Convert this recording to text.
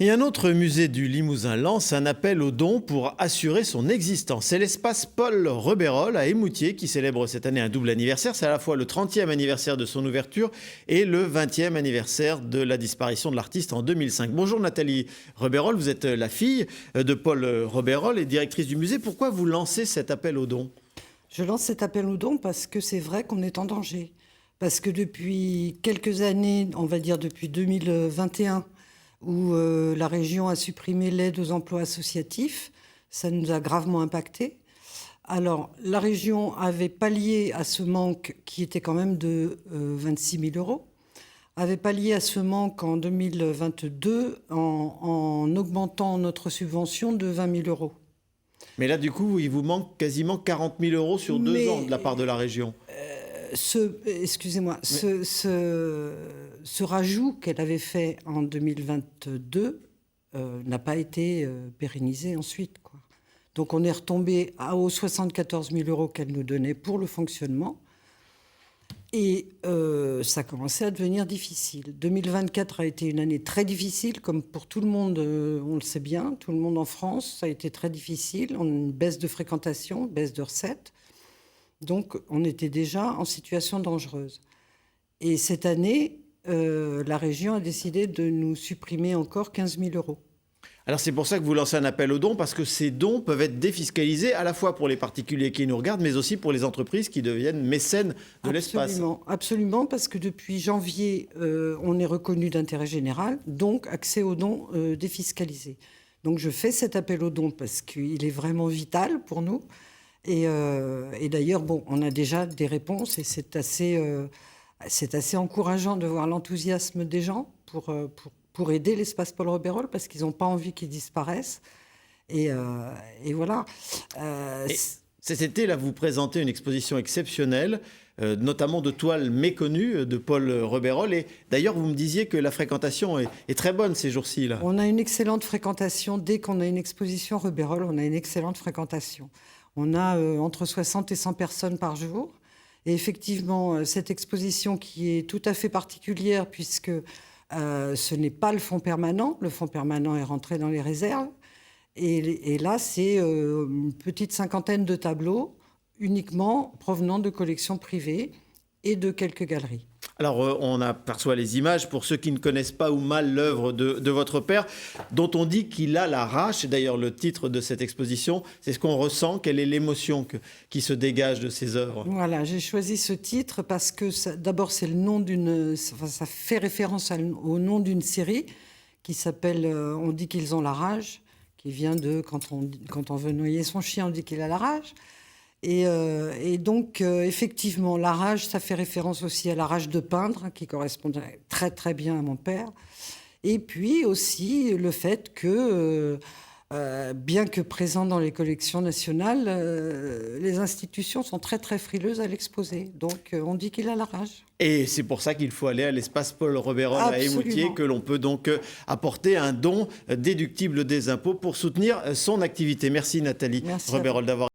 Et un autre musée du Limousin lance un appel aux dons pour assurer son existence. C'est l'espace Paul Rebérol à Émoutier qui célèbre cette année un double anniversaire. C'est à la fois le 30e anniversaire de son ouverture et le 20e anniversaire de la disparition de l'artiste en 2005. Bonjour Nathalie Rebérol, vous êtes la fille de Paul Rebérol et directrice du musée. Pourquoi vous lancez cet appel aux dons ? Je lance cet appel aux dons parce que c'est vrai qu'on est en danger. Parce que depuis quelques années, on va dire depuis 2021, où la région a supprimé l'aide aux emplois associatifs, ça nous a gravement impacté. Alors, la région avait pallié à ce manque qui était quand même de 26 000 euros, avait pallié à ce manque en 2022 en augmentant notre subvention de 20 000 euros. Mais là, du coup, il vous manque quasiment 40 000 euros sur 2 ans de la part de la région. Excusez-moi, ce rajout qu'elle avait fait en 2022 n'a pas été pérennisé ensuite, quoi. Donc on est retombé aux 74 000 euros qu'elle nous donnait pour le fonctionnement. Et ça commençait à devenir difficile. 2024 a été une année très difficile, comme pour tout le monde, on le sait bien, tout le monde en France, ça a été très difficile. On a une baisse de fréquentation, baisse de recettes. Donc, on était déjà en situation dangereuse. Et cette année, la région a décidé de nous supprimer encore 15 000 euros. Alors c'est pour ça que vous lancez un appel aux dons, parce que ces dons peuvent être défiscalisés à la fois pour les particuliers qui nous regardent, mais aussi pour les entreprises qui deviennent mécènes de l'espace. Absolument, parce que depuis janvier, on est reconnu d'intérêt général, donc accès aux dons défiscalisés. Donc je fais cet appel aux dons parce qu'il est vraiment vital pour nous. Et d'ailleurs, bon, on a déjà des réponses et c'est assez encourageant de voir l'enthousiasme des gens pour aider l'espace Paul Rebérol parce qu'ils n'ont pas envie qu'il disparaisse. Et voilà. Cet été, là, vous présentez une exposition exceptionnelle, notamment de toiles méconnues de Paul Rebérol. Et d'ailleurs, vous me disiez que la fréquentation est très bonne ces jours-ci, là. On a une excellente fréquentation. Dès qu'on a une exposition Rebérol, on a une excellente fréquentation. On a entre 60 et 100 personnes par jour. Et effectivement, cette exposition qui est tout à fait particulière puisque ce n'est pas le fonds permanent. Le fonds permanent est rentré dans les réserves. Et là, c'est une petite cinquantaine de tableaux uniquement provenant de collections privées et de quelques galeries. Alors, on aperçoit les images pour ceux qui ne connaissent pas ou mal l'œuvre de votre père, dont on dit qu'il a la rage. D'ailleurs, le titre de cette exposition, c'est ce qu'on ressent. Quelle est l'émotion qui se dégage de ces œuvres ? Voilà, j'ai choisi ce titre parce que d'abord, c'est le nom ça fait référence au nom d'une série qui s'appelle On dit qu'ils ont la rage, qui vient de quand on veut noyer son chien, on dit qu'il a la rage. Et donc, effectivement, la rage, ça fait référence aussi à la rage de peindre, qui correspond très, très bien à mon père. Et puis aussi le fait que, bien que présent dans les collections nationales, les institutions sont très, très frileuses à l'exposer. Donc, on dit qu'il a la rage. Et c'est pour ça qu'il faut aller à l'espace Paul Rebérol à Émoutier, que l'on peut donc apporter un don déductible des impôts pour soutenir son activité. Merci Nathalie Rebérol d'avoir